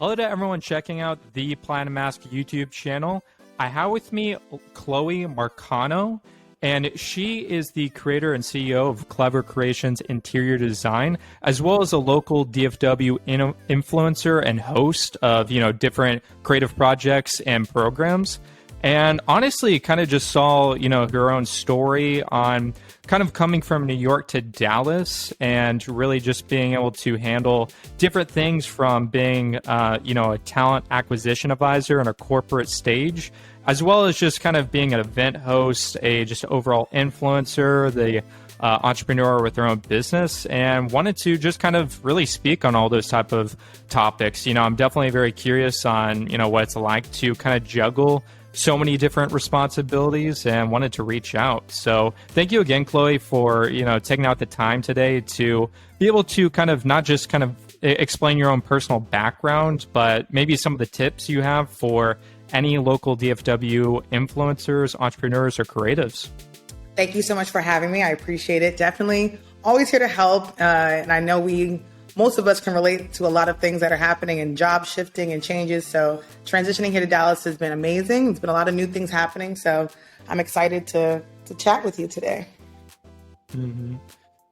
Hello to everyone checking out the Platinum Mask YouTube channel. I have with me Chloe Marcano, and she is the creator and CEO of Clever Creations Interior Design, as well as a local DFW influencer and host of, different creative projects and programs. And honestly, kind of just saw, her own story on kind of coming from New York to Dallas and really just being able to handle different things from being, a talent acquisition advisor on a corporate stage, as well as just kind of being an event host, a just overall influencer, the entrepreneur with their own business, and wanted to just kind of really speak on all those type of topics. I'm definitely very curious on, what it's like to kind of juggle so many different responsibilities and wanted to reach out. So thank you again, Chloe, for, taking out the time today to be able to kind of not just kind of explain your own personal background, but maybe some of the tips you have for any local DFW influencers, entrepreneurs, or creatives. Thank you so much for having me. I appreciate it. Definitely always here to help. And I know most of us can relate to a lot of things that are happening and job shifting and changes. So transitioning here to Dallas has been amazing. There's been a lot of new things happening. So I'm excited to chat with you today. Mm-hmm.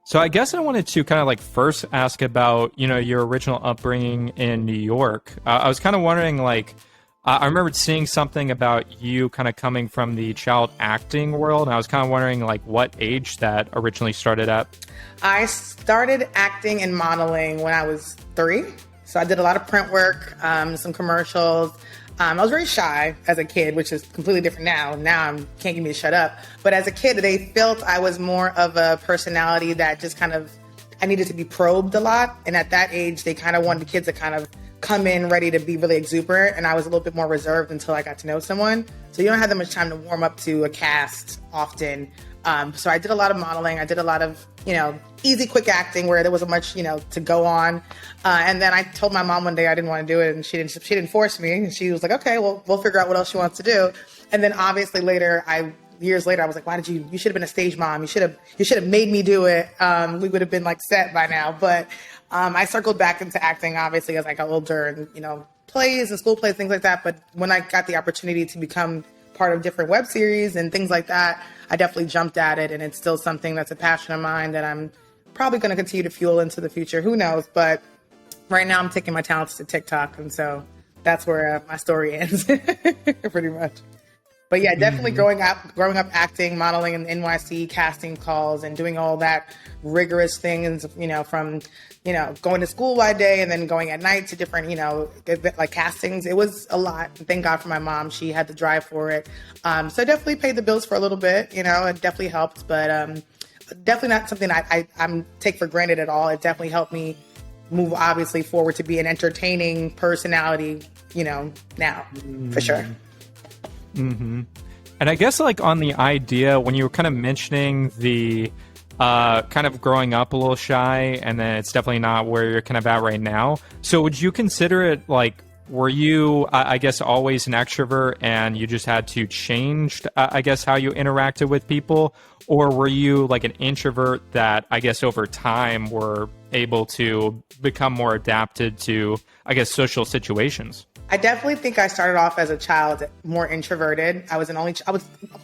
So I guess I wanted to kind of like first ask about, your original upbringing in New York. I was kind of wondering, I remember seeing something about you kind of coming from the child acting world, and I was kind of wondering what age that originally started at. I started acting and modeling when I was 3. So I did a lot of print work, some commercials. I was very shy as a kid, which is completely different now. Now I can't get me to shut up. But as a kid, they felt I was more of a personality that just kind of, I needed to be probed a lot. And at that age, they kind of wanted the kids to kind of come in ready to be really exuberant, and I was a little bit more reserved until I got to know someone. So you don't have that much time to warm up to a cast often. So I did a lot of modeling. I did a lot of, easy, quick acting where there wasn't much, to go on. And then I told my mom one day I didn't want to do it, and she didn't force me. And she was like, okay, well, we'll figure out what else she wants to do. And then obviously years later, I was like, why did you should have been a stage mom. You should have made me do it. We would have been set by now. But I circled back into acting, obviously, as I got older and, plays and school plays, things like that. But when I got the opportunity to become part of different web series and things like that, I definitely jumped at it. And it's still something that's a passion of mine that I'm probably going to continue to fuel into the future. Who knows? But right now I'm taking my talents to TikTok. And so that's where my story ends, pretty much. But yeah, definitely growing up acting, modeling in NYC, casting calls, and doing all that rigorous things, from, going to school by day and then going at night to different, castings. It was a lot. Thank God for my mom. She had the drive for it. So definitely paid the bills for a little bit, it definitely helped, but definitely not something I take for granted at all. It definitely helped me move obviously forward to be an entertaining personality, now, for sure. Mm-hmm. And I guess on the idea, when you were kind of mentioning the kind of growing up a little shy, and then it's definitely not where you're kind of at right now. So would you consider it were you, I guess, always an extrovert and you just had to change, I guess, how you interacted with people? Or were you an introvert that, I guess, over time were able to become more adapted to, I guess, social situations? I definitely think I started off as a child more introverted. I was a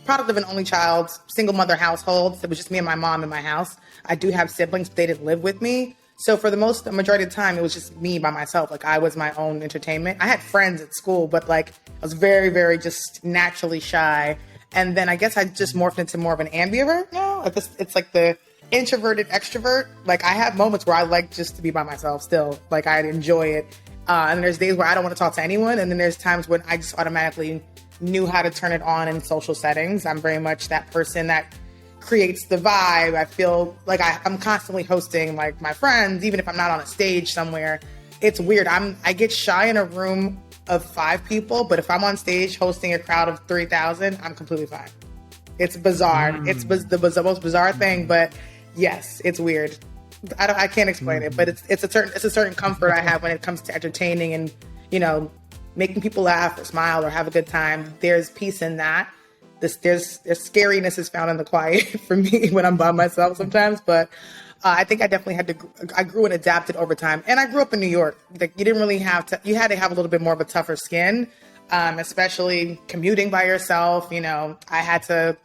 product of an only child, single mother household. So it was just me and my mom in my house. I do have siblings, but they didn't live with me. So for the majority of the time, it was just me by myself. I was my own entertainment. I had friends at school, but I was very, very just naturally shy. And then I guess I just morphed into more of an ambivert now. It's the introverted extrovert. I have moments where I like just to be by myself still. I enjoy it. And there's days where I don't want to talk to anyone. And then there's times when I just automatically knew how to turn it on in social settings. I'm very much that person that creates the vibe. I feel like I'm constantly hosting my friends, even if I'm not on a stage somewhere. It's weird. I get shy in a room of 5 people, but if I'm on stage hosting a crowd of 3,000, I'm completely fine. It's bizarre. It's the most bizarre thing, but yes, it's weird. I can't explain it, but it's a certain comfort I have when it comes to entertaining and, making people laugh or smile or have a good time. There's peace in that. there's scariness is found in the quiet for me when I'm by myself sometimes. But I think I definitely I grew and adapted over time. And I grew up in New York. Like, you didn't really you had to have a little bit more of a tougher skin, especially commuting by yourself. You know, I had to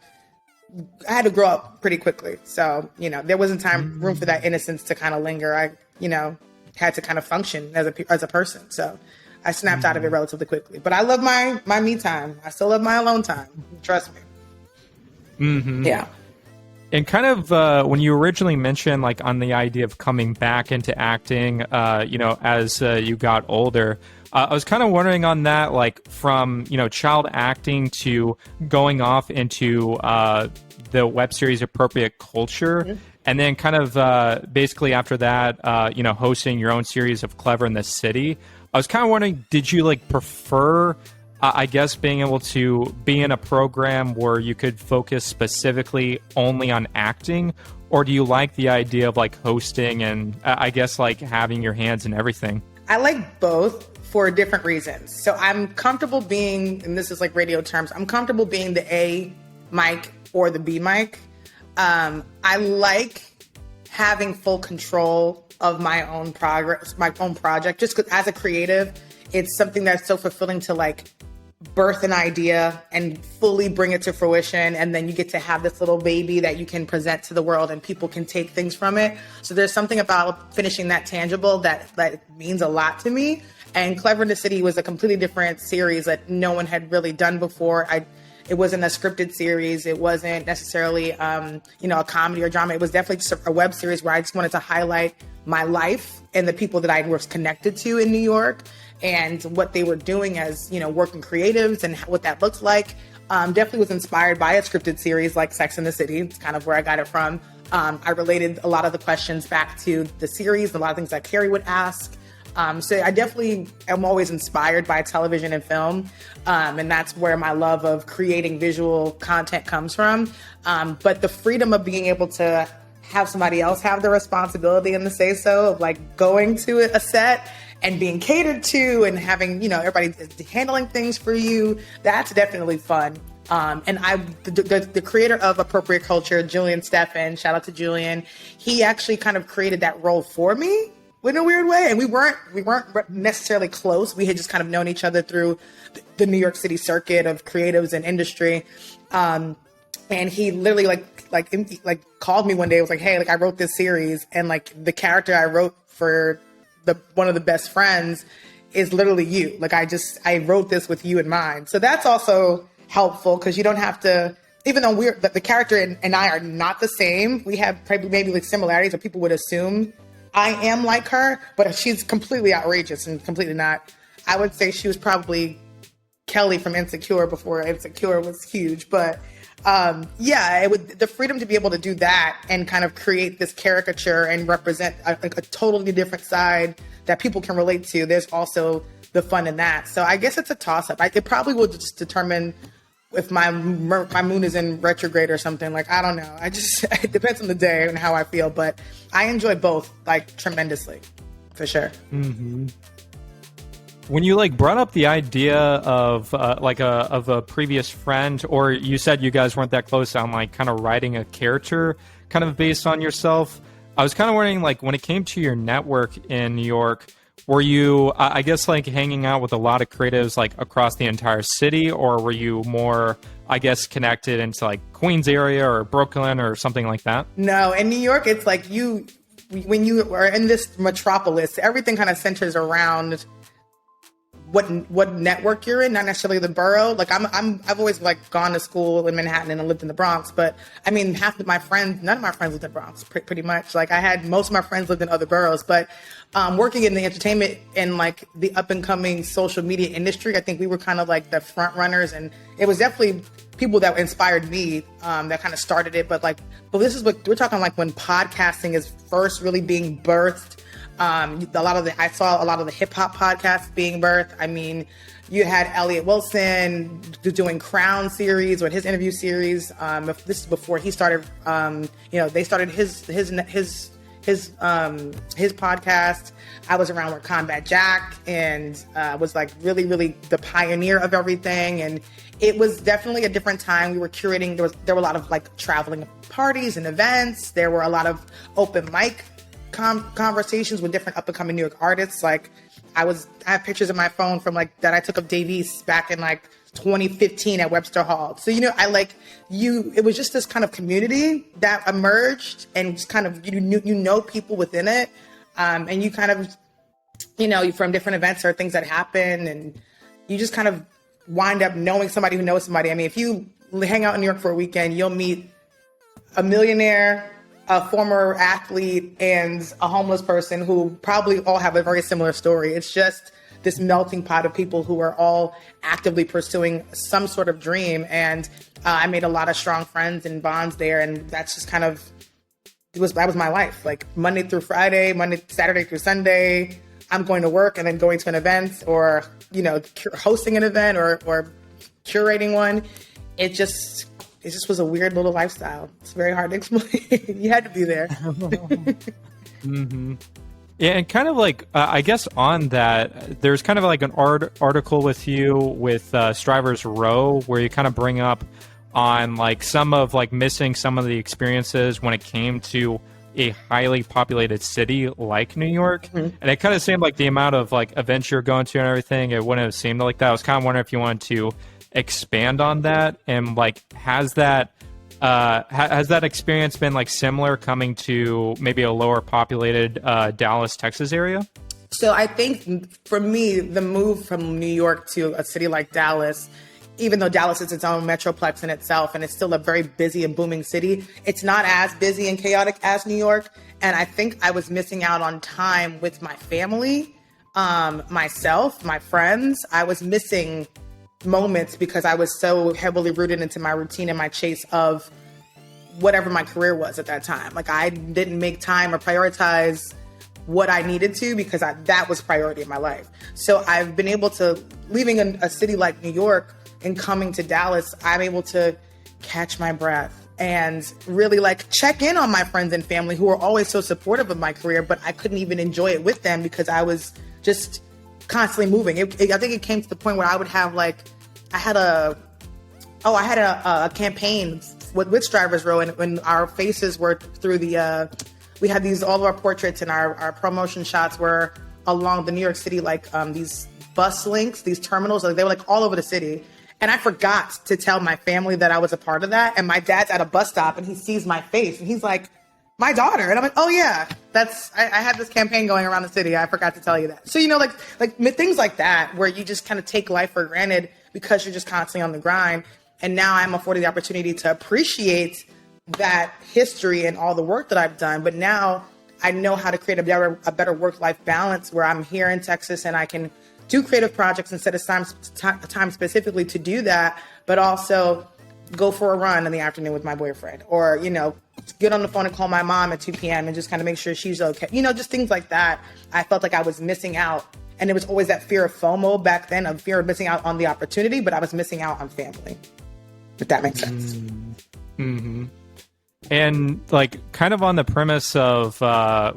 grow up pretty quickly. So, you know, there wasn't room for that innocence to kind of linger. I, you know, had to kind of function as a person. So I snapped out of it relatively quickly. But I love my me time. I still love my alone time. Trust me. Mm-hmm. Yeah. And kind of when you originally mentioned like on the idea of coming back into acting, you know, as you got older, I was kind of wondering on that, like from, you know, child acting to going off into the web series Appropriate Culture. Mm-hmm. And then kind of basically after that, you know, hosting your own series of Clever in the City. I was kind of wondering, did you like prefer, I guess, being able to be in a program where you could focus specifically only on acting? Or do you like the idea of like hosting and I guess like having your hands in everything? I like both for different reasons. So I'm comfortable being, and this is like radio terms, I'm comfortable being the A mic or the B mic. I like having full control of my own progress, my own project, just because as a creative, it's something that's so fulfilling to like birth an idea and fully bring it to fruition. And then you get to have this little baby that you can present to the world and people can take things from it. So there's something about finishing that tangible that means a lot to me. And Clever in the City was a completely different series that no one had really done before. It wasn't a scripted series. It wasn't necessarily, you know, a comedy or drama. It was definitely just a web series where I just wanted to highlight my life and the people that I was connected to in New York and what they were doing as, you know, working creatives and what that looks like. Definitely was inspired by a scripted series like Sex and the City. It's kind of where I got it from. I related a lot of the questions back to the series, a lot of things that Carrie would ask. So I definitely am always inspired by television and film. And that's where my love of creating visual content comes from. But the freedom of being able to have somebody else have the responsibility and the say so of like going to a set and being catered to and having, you know, everybody handling things for you. That's definitely fun. And the creator of Appropriate Culture, Julian Steffen, shout out to Julian. He actually kind of created that role for me in a weird way. And we weren't necessarily close. We had just kind of known each other through the New York City circuit of creatives and industry. And he literally like called me one day. It was like, hey, like I wrote this series and like the character I wrote for one of the best friends is literally you. Like I wrote this with you in mind. So that's also helpful because you don't have to, even though the character and I are not the same, we have probably maybe like similarities or people would assume I am like her, but she's completely outrageous and completely not. I would say she was probably Kelly from Insecure before Insecure was huge. But yeah, the freedom to be able to do that and kind of create this caricature and represent a totally different side that people can relate to. There's also the fun in that. So I guess it's a toss-up. It probably will just determine if my moon is in retrograde or something. Like, I don't know. It depends on the day and how I feel, but I enjoy both like tremendously, for sure. Mm-hmm. When you like brought up the idea of of a previous friend, or you said you guys weren't that close on like kind of writing a character kind of based on yourself, I was kind of wondering like when it came to your network in New York, were you, I guess, like hanging out with a lot of creatives like across the entire city, or were you more, I guess, connected into like Queens area or Brooklyn or something like that? No, in New York, it's like when you are in this metropolis, everything kind of centers around what network you're in, not necessarily the borough. Like I've always like gone to school in Manhattan and I lived in the Bronx, but I mean, none of my friends lived in the Bronx pretty much. Like most of my friends lived in other boroughs, but working in the entertainment and like the up and coming social media industry, I think we were kind of like the front runners, and it was definitely people that inspired me that kind of started it. But this is what we're talking like when podcasting is first really being birthed. I saw a lot of the hip hop podcasts being birthed. I mean, you had Elliot Wilson doing Crown series or his interview series. This is before he started. They started his his podcast. I was around with Combat Jack and was like really, really the pioneer of everything. And it was definitely a different time. We were curating. There were a lot of like traveling parties and events. There were a lot of open mic conversations with different up and coming New York artists. Like I have pictures in my phone from like that I took of Dave East back in like 2015 at Webster Hall. So, it was just this kind of community that emerged and just kind of, people within it. And you kind of, from different events or things that happen, and you just kind of wind up knowing somebody who knows somebody. I mean, if you hang out in New York for a weekend, you'll meet a millionaire, a former athlete, and a homeless person who probably all have a very similar story. It's just this melting pot of people who are all actively pursuing some sort of dream. And I made a lot of strong friends and bonds there. And that's just kind of, that was my life. Like Monday through Friday, Saturday through Sunday, I'm going to work and then going to an event or, hosting an event or curating one. It just was a weird little lifestyle. It's very hard to explain. You had to be there. Mm-hmm. Yeah, and kind of like, I guess on that, there's kind of like an article with you with Strivers Row, where you kind of bring up on like some of like missing some of the experiences when it came to a highly populated city like New York. Mm-hmm. And it kind of seemed like the amount of like events you're going to and everything, it wouldn't have seemed like that. I was kind of wondering if you wanted to expand on that, and like has that experience been like similar coming to maybe a lower populated Dallas, Texas area? So I think for me, the move from New York to a city like Dallas, even though Dallas is its own metroplex in itself and it's still a very busy and booming city, it's not as busy and chaotic as New York. And I think I was missing out on time with my family, myself, my friends. I was missing moments because I was so heavily rooted into my routine and my chase of whatever my career was at that time. Like I didn't make time or prioritize what I needed to because that was priority in my life. So I've been able to, leaving a city like New York and coming to Dallas, I'm able to catch my breath and really like check in on my friends and family who were always so supportive of my career, but I couldn't even enjoy it with them because I was just constantly moving. I think it came to the point where I would have like, I had a campaign with Strivers Row, and when our faces were through we had all of our portraits and our promotion shots were along the New York City, like these bus links, these terminals, like they were like all over the city. And I forgot to tell my family that I was a part of that. And my dad's at a bus stop and he sees my face and he's like, my daughter. And I'm like, oh yeah, I had this campaign going around the city. I forgot to tell you that. So, like things like that, where you just kind of take life for granted because you're just constantly on the grind. And now I'm afforded the opportunity to appreciate that history and all the work that I've done. But now I know how to create a better work-life balance where I'm here in Texas and I can do creative projects and set aside time specifically to do that, but also go for a run in the afternoon with my boyfriend, or, get on the phone and call my mom at 2 p.m. and just kind of make sure she's okay. Just things like that. I felt like I was missing out. And there was always that fear of FOMO back then, of fear of missing out on the opportunity, but I was missing out on family, if that makes sense. Mm-hmm. And like kind of on the premise of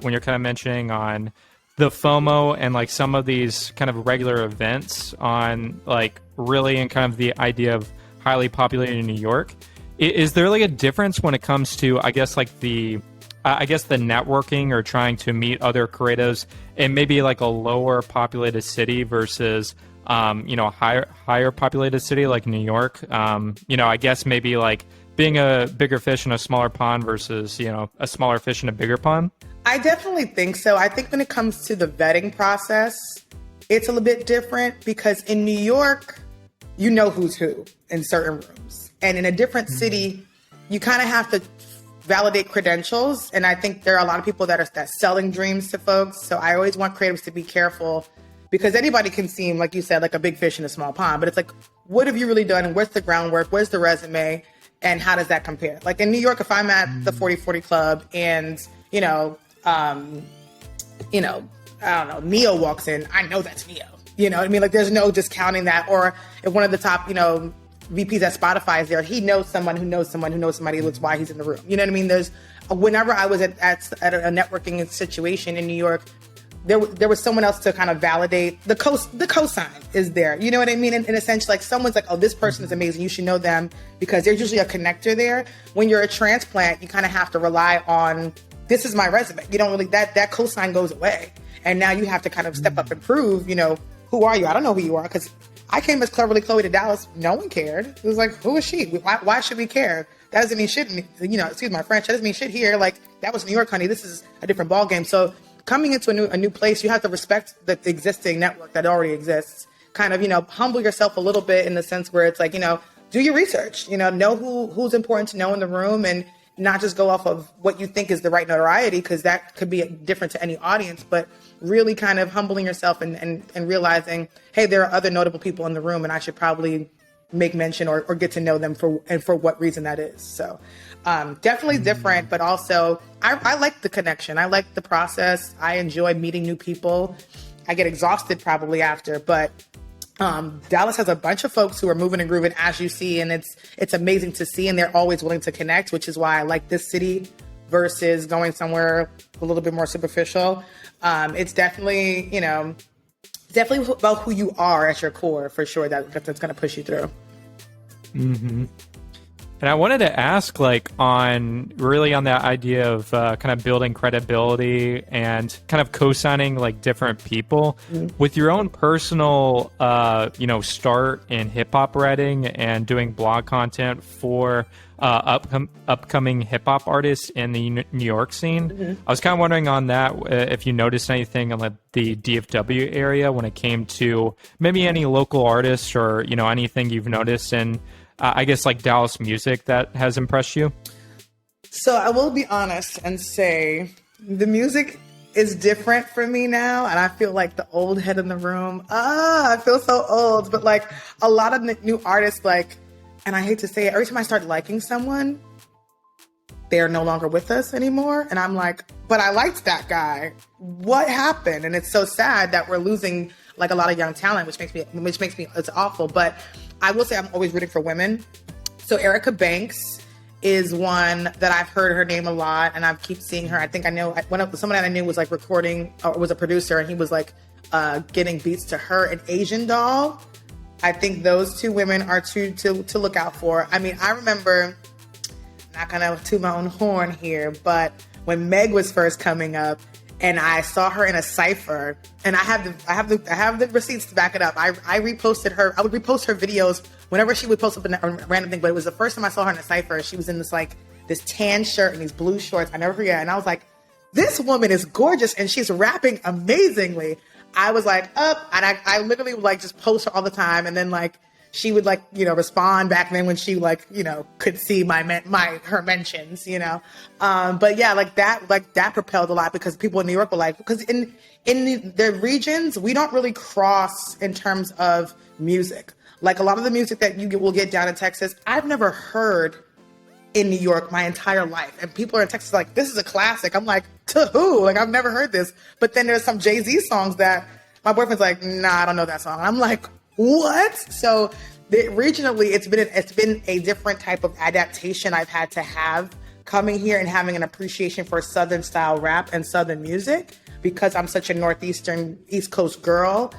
when you're kind of mentioning on the FOMO and like some of these kind of regular events on like really in kind of the idea of highly populated in New York, is there like a difference when it comes to, I guess, like the networking or trying to meet other creatives in maybe like a lower populated city versus, a higher populated city like New York? I guess maybe like being a bigger fish in a smaller pond versus, a smaller fish in a bigger pond? I definitely think so. I think when it comes to the vetting process, it's a little bit different because in New York, you know who's who in certain rooms. And in a different city, you kind of have to validate credentials. And I think there are a lot of people that are selling dreams to folks. So I always want creatives to be careful because anybody can seem, like you said, like a big fish in a small pond. But it's like, what have you really done? And where's the groundwork? Where's the resume? And how does that compare? Like in New York, if I'm at the 40/40 Club and, I don't know, Neo walks in, I know that's Neo. You know what I mean? Like there's no discounting that. Or if one of the top, VPs at Spotify is there. He knows someone who knows someone who knows somebody. That's why he's in the room. You know what I mean? Whenever I was at a networking situation in New York, there was someone else to kind of validate the cosign is there. You know what I mean? In a sense, like someone's like, oh, this person is amazing. You should know them, because there's usually a connector there. When you're a transplant, you kind of have to rely on, this is my resume. You don't really, that cosign goes away. And now you have to kind of step up and prove, who are you? I don't know who you are, because I came as Cleverly Chloe to Dallas. No one cared. It was like, who is she? Why should we care? That doesn't mean shit. Excuse my French. That doesn't mean shit here. Like, that was New York, honey. This is a different ballgame. So coming into a new place, you have to respect the existing network that already exists. Kind of, humble yourself a little bit in the sense where it's like, do your research. Know who's important to know in the room, and not just go off of what you think is the right notoriety, because that could be different to any audience, but really kind of humbling yourself and realizing, hey, there are other notable people in the room, and I should probably make mention or get to know them for what reason that is. So definitely different, but also I like the connection. I like the process. I enjoy meeting new people. I get exhausted probably after, but Dallas has a bunch of folks who are moving and grooving, as you see, and it's amazing to see, and they're always willing to connect, which is why I like this city versus going somewhere a little bit more superficial. It's definitely, definitely about who you are at your core, for sure, that's going to push you through. Mm-hmm. And I wanted to ask, on that idea of kind of building credibility and kind of co-signing different people with your own personal, start in hip hop writing and doing blog content for upcoming hip hop artists in the New York scene. Mm-hmm. I was kind of wondering on that if you noticed anything in the DFW area when it came to maybe any local artists or anything you've noticed in I guess Dallas music that has impressed you? So I will be honest and say the music is different for me now, and I feel like the old head in the room. I feel so old, but a lot of new artists, and I hate to say it, every time I start liking someone, they're no longer with us anymore, and I'm like, but I liked that guy. What happened? And it's so sad that we're losing a lot of young talent, which makes me it's awful. But I will say I'm always rooting for women. So Erica Banks is one that I've heard her name a lot, and I keep seeing her. I think I know someone that I knew was recording or was a producer, and he was getting beats to her and Asian Doll. I think those two women are two to look out for. I mean, I remember, not gonna toot my own horn here, but when Meg was first coming up, and I saw her in a cypher, and I have the receipts to back it up. I reposted her. I would repost her videos whenever she would post up a random thing. But it was the first time I saw her in a cypher. She was in this tan shirt and these blue shorts. I never forget. And I was like, this woman is gorgeous, and she's rapping amazingly. I was like, and I literally would just post her all the time, and then she would respond back then when she could see her mentions, but yeah, that propelled a lot, because people in New York were because in the regions, we don't really cross in terms of music. A lot of the music that will get down in Texas, I've never heard in New York my entire life. And people are in Texas this is a classic. I'm like, to who? I've never heard this. But then there's some Jay-Z songs that my boyfriend's like, nah, I don't know that song. And I'm like, what? So regionally, it's been a different type of adaptation I've had to have coming here and having an appreciation for Southern style rap and Southern music, because I'm such a Northeastern East Coast girl.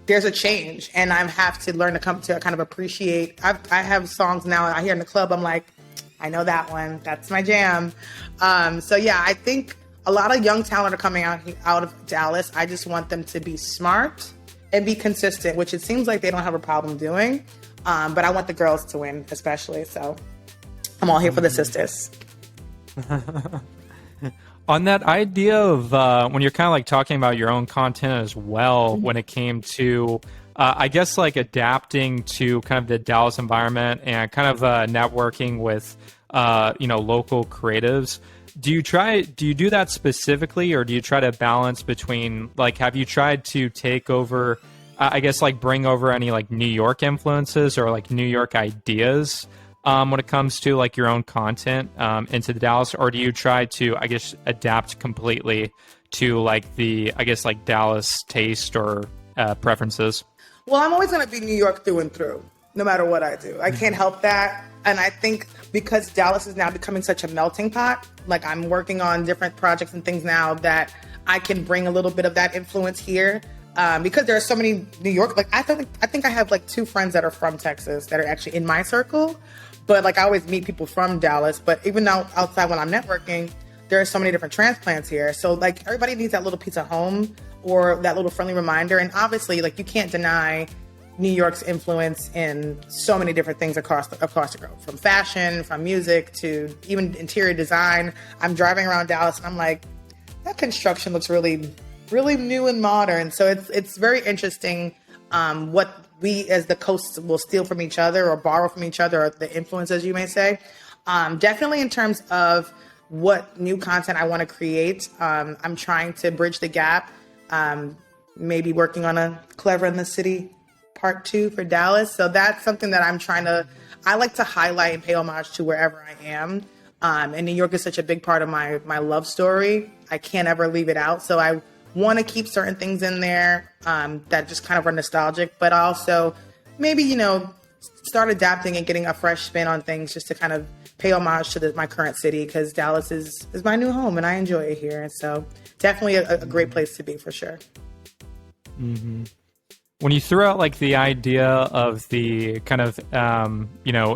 There's a change, and I have to learn to come to kind of appreciate. I have songs now I hear in the club. I'm like, I know that one. That's my jam. So yeah, I think a lot of young talent are coming out of Dallas. I just want them to be smart and be consistent, which it seems like they don't have a problem doing. But I want the girls to win, especially. So I'm all here for the sisters. On that idea of when you're kind of talking about your own content as well, when it came to, I guess, adapting to kind of the Dallas environment and kind of networking with, local creatives. Do you do that specifically, or do you try to balance between, have you tried to take over, I guess, bring over any New York influences or New York ideas when it comes to your own content into the Dallas, or do you try to, I guess, adapt completely to the, I guess, Dallas taste or preferences? Well, I'm always going to be New York through and through. no matter what I do. I can't help that. And I think because Dallas is now becoming such a melting pot, like I'm working on different projects and things now that I can bring a little bit of that influence here. Because there are so many New York, like I think I have like 2 friends that are from Texas that are actually in my circle. But like I always meet people from Dallas. But even now outside when I'm networking, there are so many different transplants here. So like everybody needs that little piece of home or that little friendly reminder. And obviously, like you can't deny New York's influence in so many different things across the globe, from fashion, from music to even interior design. I'm driving around Dallas and I'm like, that construction looks really, really new and modern. So it's very interesting what we as the coast will steal from each other or borrow from each other, or the influences you may say. Definitely in terms of what new content I want to create, I'm trying to bridge the gap. Maybe working on a Clever in the City Part 2 for Dallas. So that's something that I like to highlight and pay homage to wherever I am. And New York is such a big part of my love story. I can't ever leave it out. So I want to keep certain things in there that just kind of are nostalgic, but also maybe, start adapting and getting a fresh spin on things just to kind of pay homage to my current city, because Dallas is my new home and I enjoy it here. And so definitely a great place to be for sure. Mm-hmm. When you threw out like the idea of the kind of,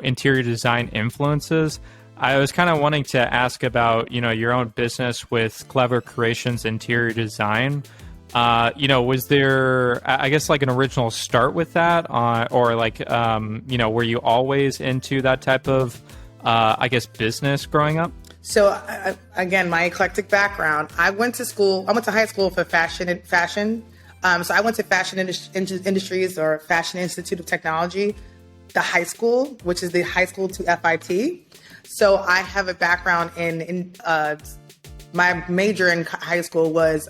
interior design influences, I was kind of wanting to ask about, your own business with Clever Creations Interior Design. Was there, I guess, like an original start with that? Or like, were you always into that type of, business growing up? So again, my eclectic background, I went to high school for fashion. So I went to Fashion Industries, or Fashion Institute of Technology, the high school, which is the high school to FIT. So I have a background in my major in high school was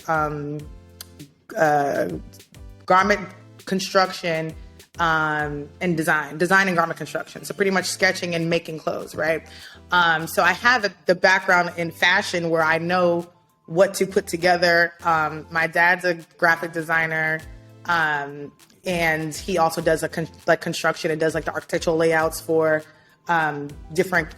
garment construction and design and garment construction. So pretty much sketching and making clothes, right? So I have the background in fashion where I know what to put together. My dad's a graphic designer, and he also does construction and does like the architectural layouts for different,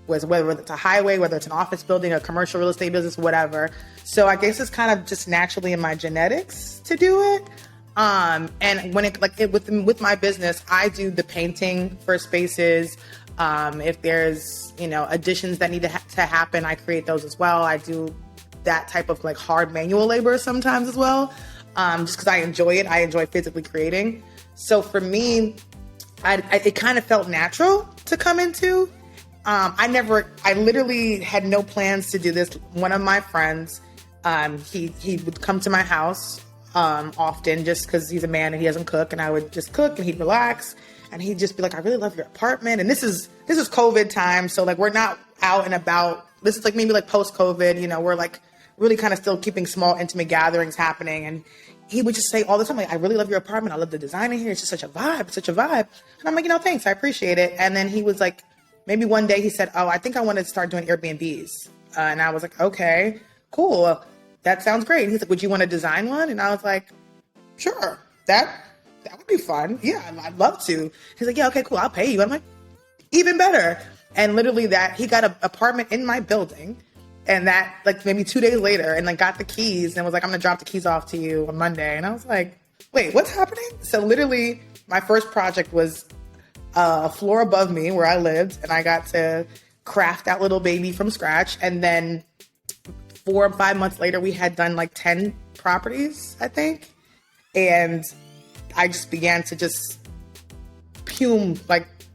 whether it's a highway, whether it's an office building, a commercial real estate business, whatever. So I guess it's kind of just naturally in my genetics to do it. And when with my business, I do the painting for spaces. If there's additions that need to happen, I create those as well. I do that type of like hard manual labor sometimes as well, just because I enjoy it. I enjoy physically creating. So for me, it kind of felt natural to come into. I literally had no plans to do this. One of my friends, he would come to my house often just because he's a man and he doesn't cook, and I would just cook and he'd relax, and he'd just be like, I really love your apartment. And this is COVID time, so like we're not out and about. This is like maybe like post-COVID, we're like really kind of still keeping small, intimate gatherings happening. And he would just say all the time, like, I really love your apartment. I love the design in here. It's just such a vibe. It's such a vibe. And I'm like, thanks. I appreciate it. And then he was like, maybe one day he said, I think I want to start doing Airbnbs. And I was like, okay, cool. That sounds great. And he's like, would you want to design one? And I was like, sure. That would be fun. Yeah, I'd love to. He's like, yeah, okay, cool. I'll pay you. I'm like, even better. And literally he got an apartment in my building. And that, like, maybe 2 days later, and like got the keys and was like, I'm going to drop the keys off to you on Monday. And I was like, wait, what's happening? So literally my first project was a floor above me where I lived, and I got to craft that little baby from scratch. And then 4 or 5 months later, we had done like 10 properties, I think. And I just began to just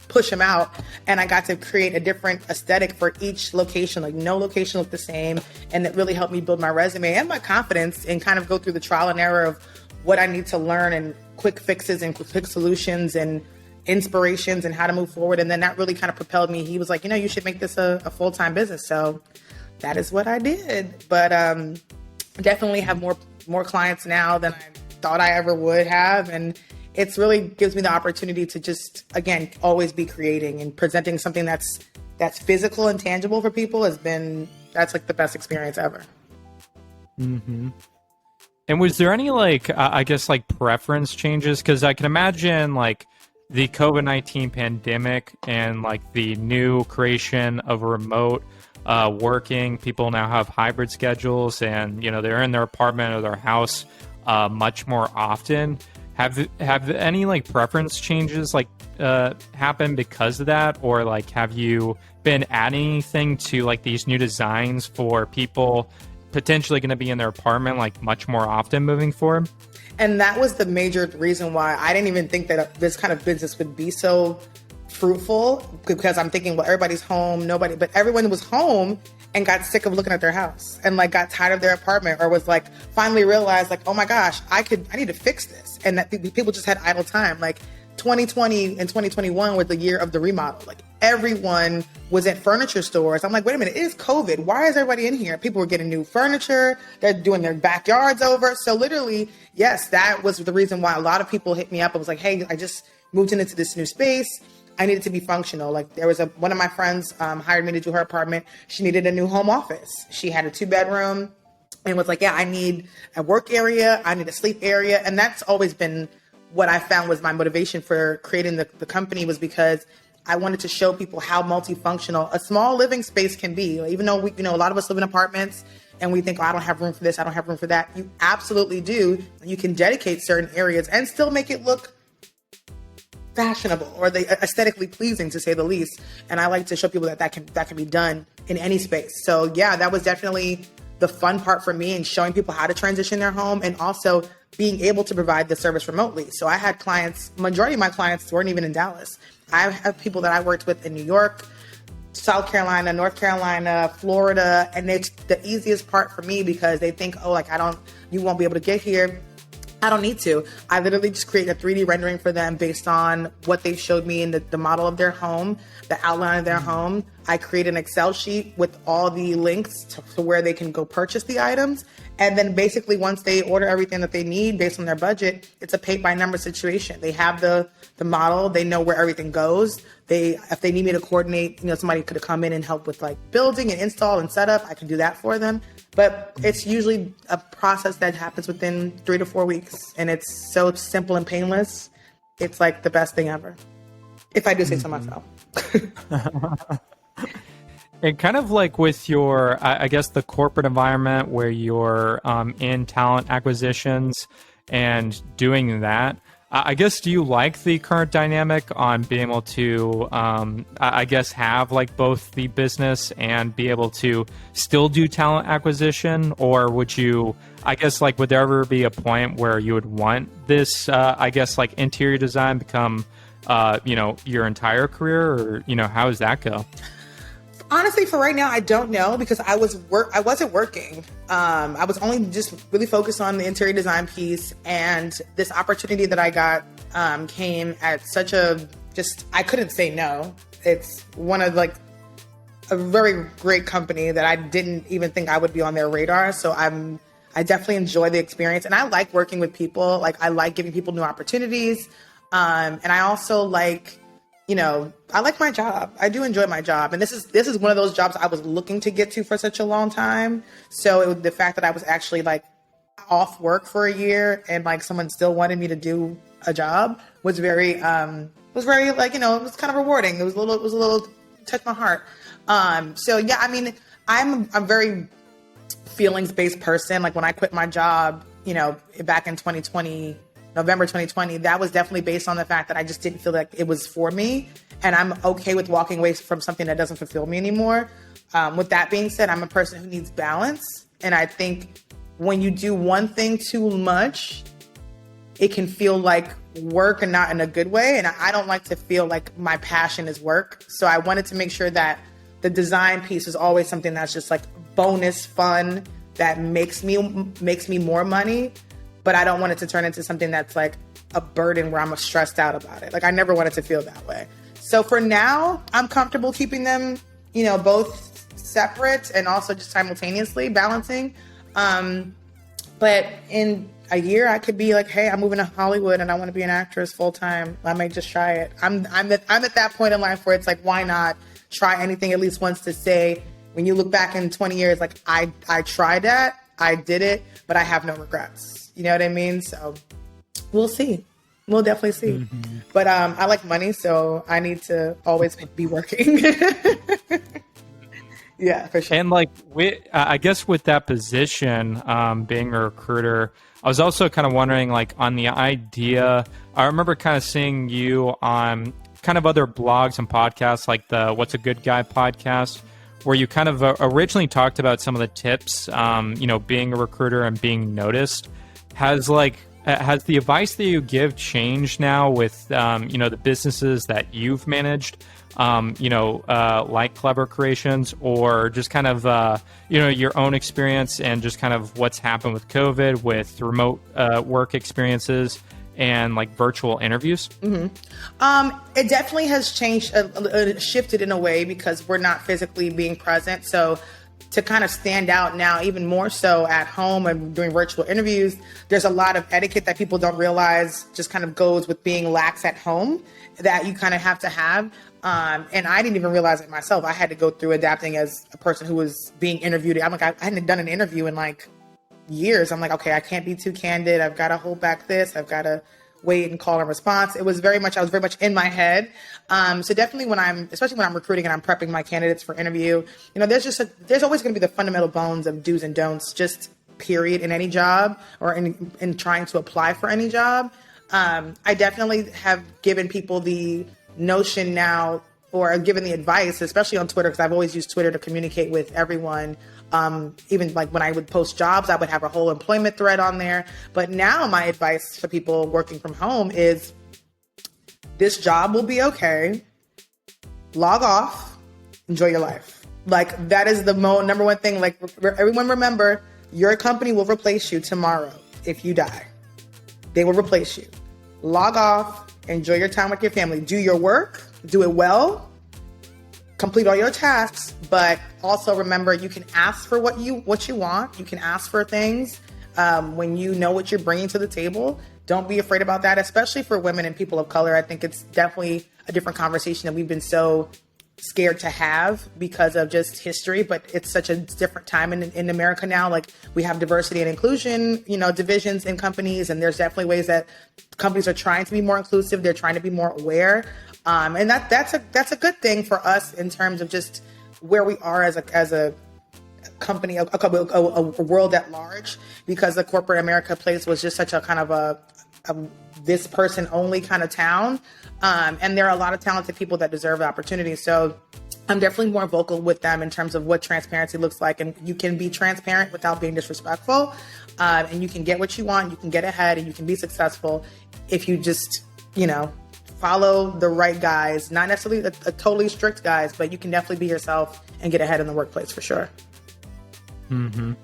push them out, and I got to create a different aesthetic for each location. Like no location looked the same, and it really helped me build my resume and my confidence and kind of go through the trial and error of what I need to learn and quick fixes and quick solutions and inspirations and how to move forward. And then that really kind of propelled me. He was like, you should make this a full-time business. So that is what I did. But definitely have more clients now than I thought I ever would have, and it's really gives me the opportunity to just, again, always be creating and presenting something that's physical and tangible for people. That's like the best experience ever. Mm-hmm. And was there any preference changes? Because I can imagine the COVID-19 pandemic and like the new creation of remote working, people now have hybrid schedules, and they're in their apartment or their house much more often. Have any like preference changes like happened because of that, or like have you been adding anything to like these new designs for people potentially going to be in their apartment like much more often moving forward? And that was the major reason why I didn't even think that this kind of business would be so fruitful, because I'm thinking, well, everybody's home, but everyone was home and got sick of looking at their house and like got tired of their apartment, or was like finally realized like, oh my gosh, I need to fix this. And that people just had idle time. Like 2020 and 2021 was the year of the remodel. Like everyone was at furniture stores. I'm like, wait a minute, it is COVID. Why is everybody in here? People were getting new furniture. They're doing their backyards over. So literally, yes, that was the reason why a lot of people hit me up and was like, hey, I just moved into this new space. I needed to be functional. Like there was one of my friends hired me to do her apartment. She needed a new home office. She had a 2-bedroom and was like, yeah, I need a work area. I need a sleep area. And that's always been what I found was my motivation for creating the company, was because I wanted to show people how multifunctional a small living space can be. Even though a lot of us live in apartments and we think, oh, I don't have room for this, I don't have room for that. You absolutely do. You can dedicate certain areas and still make it look fashionable or aesthetically pleasing, to say the least. And I like to show people that can be done in any space. So yeah, that was definitely the fun part for me, and showing people how to transition their home, and also being able to provide the service remotely. So I had clients, majority of my clients weren't even in Dallas. I have people that I worked with in New York, South Carolina, North Carolina, Florida. And it's the easiest part for me, because they think, oh, like you won't be able to get here. I don't need to. I literally just create a 3D rendering for them based on what they showed me in the model of their home, the outline of their home. I create an Excel sheet with all the links to where they can go purchase the items. And then basically once they order everything that they need based on their budget, it's a paid by number situation. They have the model, they know where everything goes. If they need me to coordinate, somebody could come in and help with like building and install and setup, I can do that for them. But it's usually a process that happens within 3 to 4 weeks. And it's so simple and painless. It's like the best thing ever, if I do say so myself. And kind of like with your, I guess, the corporate environment where you're in talent acquisitions and doing that, I guess, do you like the current dynamic on being able to, I guess, have like both the business and be able to still do talent acquisition? Or would you, I guess, like, would there ever be a point where you would want this, I guess, like interior design become, your entire career? Or, how does that go? Honestly, for right now, I don't know, because I wasn't working. I was only just really focused on the interior design piece, and this opportunity that I got came at such I couldn't say no. It's one of like a very great company that I didn't even think I would be on their radar. So I definitely enjoy the experience, and I like working with people. Like I like giving people new opportunities, and I also like. I like my job. I do enjoy my job. And this is one of those jobs I was looking to get to for such a long time. So the fact that I was actually like off work for a year and like someone still wanted me to do a job was very like, it was kind of rewarding. It was a little touched my heart. So yeah, I mean, I'm a very feelings-based person. Like when I quit my job, back in 2020, November 2020, that was definitely based on the fact that I just didn't feel like it was for me. And I'm okay with walking away from something that doesn't fulfill me anymore. With that being said, I'm a person who needs balance. And I think when you do one thing too much, it can feel like work and not in a good way. And I don't like to feel like my passion is work. So I wanted to make sure that the design piece is always something that's just like bonus fun that makes me more money. But I don't want it to turn into something that's like a burden where I'm stressed out about it. Like I never wanted to feel that way. So for now, I'm comfortable keeping them, both separate and also just simultaneously balancing. But in a year, I could be like, hey, I'm moving to Hollywood and I want to be an actress full time. I might just try it. I'm at that point in life where it's like, why not try anything at least once, to say, when you look back in 20 years, like I tried that, I did it, but I have no regrets. You know what I mean? So we'll see. We'll definitely see. But I like money, so I need to always be working. Yeah, for sure. And like, I guess with that position, being a recruiter, I was also kind of wondering, like, on the idea. I remember kind of seeing you on kind of other blogs and podcasts, like the "What's a Good Guy" podcast, where you kind of originally talked about some of the tips, being a recruiter and being noticed. Has the advice that you give changed now with the businesses that you've managed, like Clever Creations, or just kind of your own experience and just kind of what's happened with COVID, with remote work experiences and like virtual interviews? It definitely has changed, shifted in a way because we're not physically being present. So to kind of stand out now, even more so at home and doing virtual interviews, there's a lot of etiquette that people don't realize just kind of goes with being lax at home that you kind of have to have. And I didn't even realize it myself. I had to go through adapting as a person who was being interviewed. I'm like, I hadn't done an interview in like years. I'm like, okay, I can't be too candid. I've got to hold back this. I've got to wait and call a response. I was very much in my head. So definitely especially when I'm recruiting and I'm prepping my candidates for interview, there's always going to be the fundamental bones of do's and don'ts, just period, in any job or in trying to apply for any job. I definitely have given people the notion now, or given the advice, especially on Twitter, because I've always used Twitter to communicate with everyone. Even like when I would post jobs, I would have a whole employment thread on there. But now my advice for people working from home is this job will be okay. Log off, enjoy your life. Like that is the number one thing. Like everyone remember, your company will replace you tomorrow if you die. They will replace you. Log off, enjoy your time with your family, do your work, do it well, complete all your tasks, but also remember you can ask for what you want. You can ask for things when you know what you're bringing to the table. Don't be afraid about that, especially for women and people of color. I think it's definitely a different conversation that we've been so scared to have because of just history, but it's such a different time in America now. Like we have diversity and inclusion, divisions in companies, and there's definitely ways that companies are trying to be more inclusive. They're trying to be more aware. And that's a good thing for us in terms of just where we are as a company, a world at large, because the corporate America place was just such a kind of a this person only kind of town. And there are a lot of talented people that deserve the opportunity. So I'm definitely more vocal with them in terms of what transparency looks like. And you can be transparent without being disrespectful. And you can get what you want, you can get ahead, and you can be successful if you just, follow the right guys, not necessarily a totally strict guys, but you can definitely be yourself and get ahead in the workplace for sure. Mm-hmm.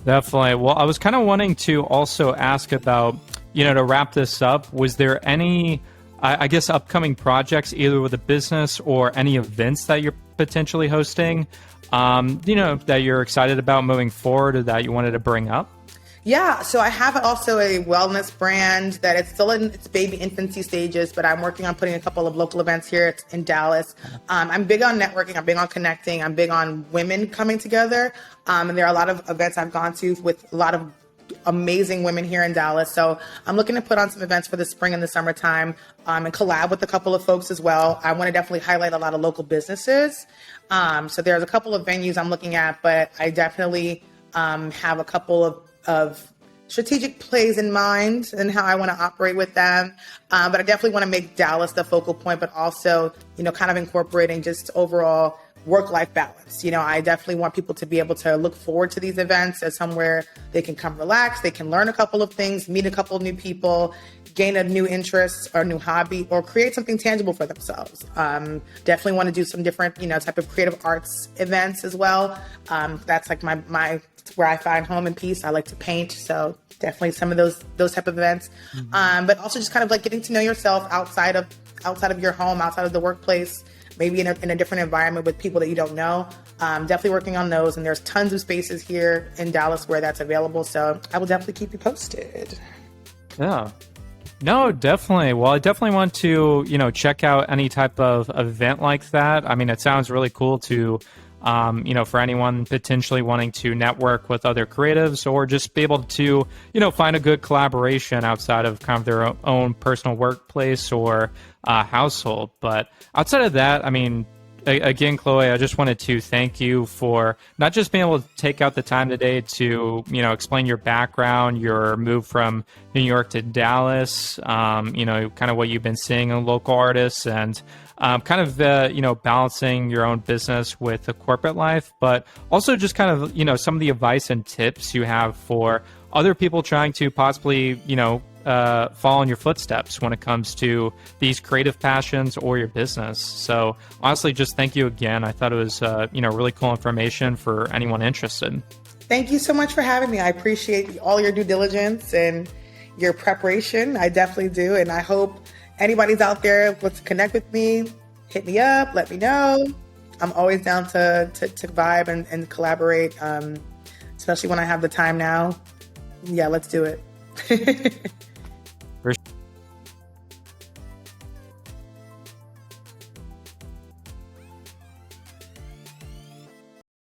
Definitely. Well, I was kind of wanting to also ask about, to wrap this up, was there any, I guess, upcoming projects, either with a business or any events that you're potentially hosting, that you're excited about moving forward or that you wanted to bring up? Yeah, so I have also a wellness brand that it's still in its baby infancy stages, but I'm working on putting a couple of local events here in Dallas. I'm big on networking. I'm big on connecting. I'm big on women coming together. And there are a lot of events I've gone to with a lot of amazing women here in Dallas. So I'm looking to put on some events for the spring and the summertime and collab with a couple of folks as well. I want to definitely highlight a lot of local businesses. So there's a couple of venues I'm looking at, but I definitely have a couple of strategic plays in mind and how I want to operate with them. But I definitely want to make Dallas the focal point, but also, kind of incorporating just overall work-life balance. I definitely want people to be able to look forward to these events as somewhere they can come relax, they can learn a couple of things, meet a couple of new people, gain a new interest or new hobby, or create something tangible for themselves. Definitely want to do some different, type of creative arts events as well. That's like my where I find home and peace. I like to paint, so definitely some of those type of events. But also just kind of like getting to know yourself outside of your home, outside of the workplace, maybe in a different environment with people that you don't know. Definitely working on those, and there's tons of spaces here in Dallas where that's available. So I will definitely keep you posted. Yeah. No, definitely. Well, I definitely want to, check out any type of event like that. I mean, it sounds really cool to For anyone potentially wanting to network with other creatives or just be able to, find a good collaboration outside of kind of their own personal workplace or household. But outside of that, I mean, again, Chloe, I just wanted to thank you for not just being able to take out the time today to, explain your background, your move from New York to Dallas, kind of what you've been seeing in local artists and kind of, balancing your own business with the corporate life, but also just kind of, some of the advice and tips you have for other people trying to possibly, follow in your footsteps when it comes to these creative passions or your business. So honestly, just thank you again. I thought it was, really cool information for anyone interested. Thank you so much for having me. I appreciate all your due diligence and your preparation. I definitely do. And I hope anybody's out there wants to connect with me, hit me up, let me know. I'm always down to vibe and collaborate, especially when I have the time now. Yeah, let's do it.